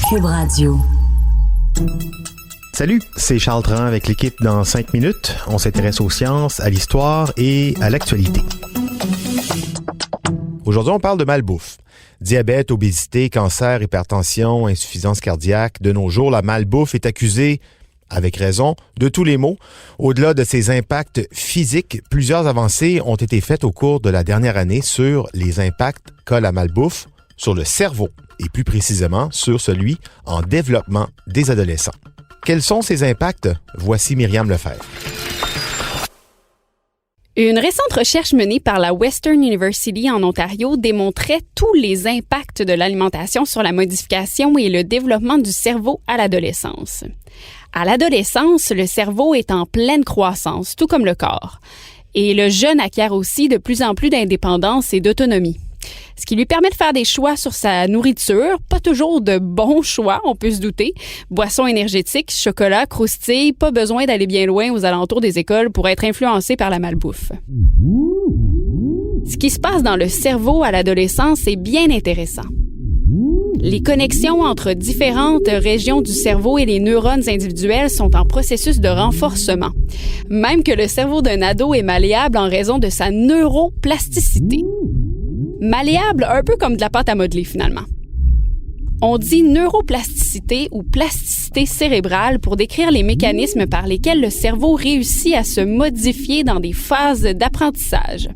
Cube Radio. Salut, c'est Charles Tran avec l'équipe dans 5 minutes. On s'intéresse aux sciences, à l'histoire et à l'actualité. Aujourd'hui, on parle de malbouffe. Diabète, obésité, cancer, hypertension, insuffisance cardiaque. De nos jours, la malbouffe est accusée, avec raison, de tous les maux. Au-delà de ses impacts physiques, plusieurs avancées ont été faites au cours de la dernière année sur les impacts qu'a la malbouffe sur le cerveau et plus précisément sur celui en développement des adolescents. Quels sont ces impacts? Voici Myriam Lefebvre. Une récente recherche menée par la Western University en Ontario démontrait tous les impacts de l'alimentation sur la modification et le développement du cerveau à l'adolescence. À l'adolescence, le cerveau est en pleine croissance, tout comme le corps. Et le jeune acquiert aussi de plus en plus d'indépendance et d'autonomie. Ce qui lui permet de faire des choix sur sa nourriture, pas toujours de bons choix, on peut se douter. Boissons énergétiques, chocolat, croustilles, pas besoin d'aller bien loin aux alentours des écoles pour être influencé par la malbouffe. Ce qui se passe dans le cerveau à l'adolescence est bien intéressant. Les connexions entre différentes régions du cerveau et les neurones individuels sont en processus de renforcement. Même que le cerveau d'un ado est malléable en raison de sa neuroplasticité. Malléable, un peu comme de la pâte à modeler finalement. On dit neuroplasticité ou plasticité cérébrale pour décrire les mécanismes par lesquels le cerveau réussit à se modifier dans des phases d'apprentissage.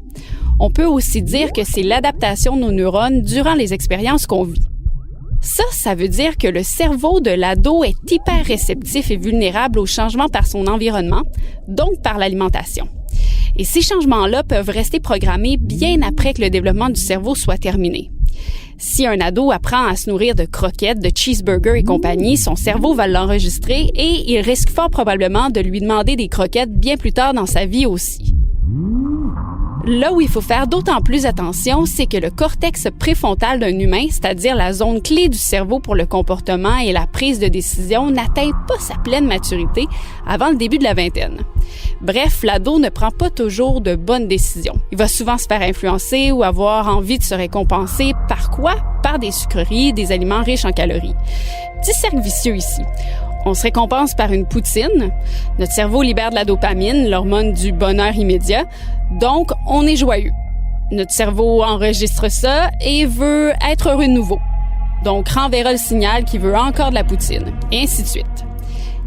On peut aussi dire que c'est l'adaptation de nos neurones durant les expériences qu'on vit. Ça veut dire que le cerveau de l'ado est hyper réceptif et vulnérable aux changements par son environnement, donc par l'alimentation. Et ces changements-là peuvent rester programmés bien après que le développement du cerveau soit terminé. Si un ado apprend à se nourrir de croquettes, de cheeseburgers et compagnie, son cerveau va l'enregistrer et il risque fort probablement de lui demander des croquettes bien plus tard dans sa vie aussi. Là où il faut faire d'autant plus attention, c'est que le cortex préfrontal d'un humain, c'est-à-dire la zone clé du cerveau pour le comportement et la prise de décision, n'atteint pas sa pleine maturité avant le début de la vingtaine. Bref, l'ado ne prend pas toujours de bonnes décisions. Il va souvent se faire influencer ou avoir envie de se récompenser par quoi? Par des sucreries, des aliments riches en calories. Petit cercle vicieux ici. On se récompense par une poutine. Notre cerveau libère de la dopamine, l'hormone du bonheur immédiat. Donc, on est joyeux. Notre cerveau enregistre ça et veut être heureux de nouveau. Donc, renverra le signal qu'il veut encore de la poutine. Et ainsi de suite.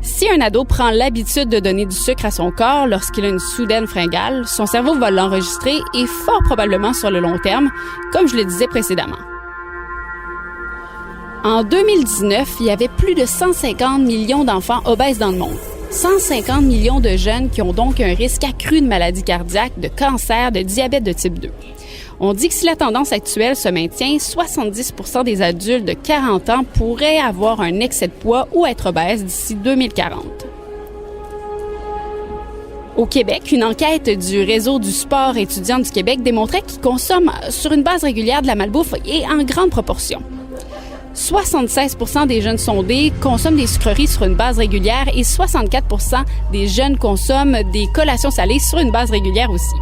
Si un ado prend l'habitude de donner du sucre à son corps lorsqu'il a une soudaine fringale, son cerveau va l'enregistrer et fort probablement sur le long terme, comme je le disais précédemment. En 2019, il y avait plus de 150 millions d'enfants obèses dans le monde. 150 millions de jeunes qui ont donc un risque accru de maladies cardiaques, de cancer, de diabète de type 2. On dit que si la tendance actuelle se maintient, 70% des adultes de 40 ans pourraient avoir un excès de poids ou être obèses d'ici 2040. Au Québec, une enquête du Réseau du sport étudiant du Québec démontrait qu'ils consomment sur une base régulière de la malbouffe et en grande proportion. 76% des jeunes sondés consomment des sucreries sur une base régulière et 64% des jeunes consomment des collations salées sur une base régulière aussi.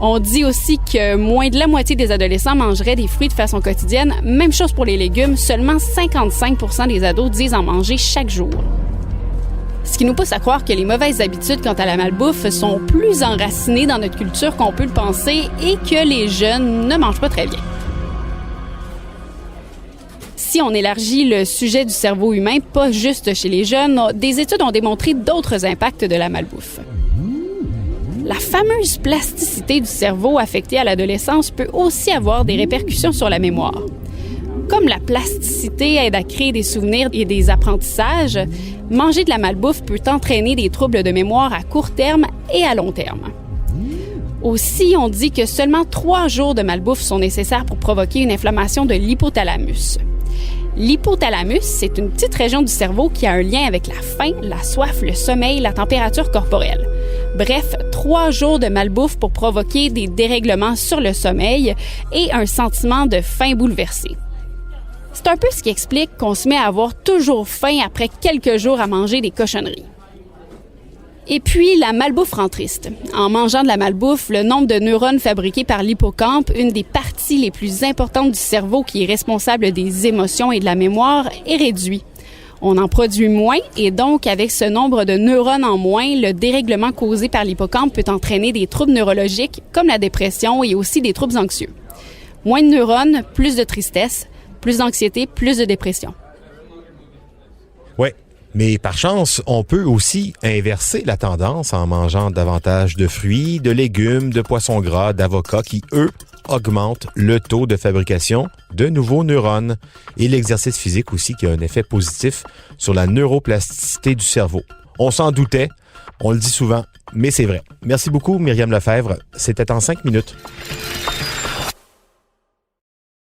On dit aussi que moins de la moitié des adolescents mangeraient des fruits de façon quotidienne. Même chose pour les légumes, seulement 55% des ados disent en manger chaque jour. Ce qui nous pousse à croire que les mauvaises habitudes quant à la malbouffe sont plus enracinées dans notre culture qu'on peut le penser et que les jeunes ne mangent pas très bien. Si on élargit le sujet du cerveau humain, pas juste chez les jeunes, des études ont démontré d'autres impacts de la malbouffe. La fameuse plasticité du cerveau affectée à l'adolescence peut aussi avoir des répercussions sur la mémoire. Comme la plasticité aide à créer des souvenirs et des apprentissages, manger de la malbouffe peut entraîner des troubles de mémoire à court terme et à long terme. Aussi, on dit que seulement 3 jours de malbouffe sont nécessaires pour provoquer une inflammation de l'hypothalamus. L'hypothalamus, c'est une petite région du cerveau qui a un lien avec la faim, la soif, le sommeil, la température corporelle. Bref, 3 jours de malbouffe pour provoquer des dérèglements sur le sommeil et un sentiment de faim bouleversé. C'est un peu ce qui explique qu'on se met à avoir toujours faim après quelques jours à manger des cochonneries. Et puis, la malbouffe rend triste. En mangeant de la malbouffe, le nombre de neurones fabriqués par l'hippocampe, une des parties les plus importantes du cerveau qui est responsable des émotions et de la mémoire, est réduit. On en produit moins et donc, avec ce nombre de neurones en moins, le dérèglement causé par l'hippocampe peut entraîner des troubles neurologiques comme la dépression et aussi des troubles anxieux. Moins de neurones, plus de tristesse, plus d'anxiété, plus de dépression. Oui, mais par chance, on peut aussi inverser la tendance en mangeant davantage de fruits, de légumes, de poissons gras, d'avocats qui, eux, augmentent le taux de fabrication de nouveaux neurones. Et l'exercice physique aussi qui a un effet positif sur la neuroplasticité du cerveau. On s'en doutait, on le dit souvent, mais c'est vrai. Merci beaucoup, Myriam Lefebvre. C'était en 5 minutes.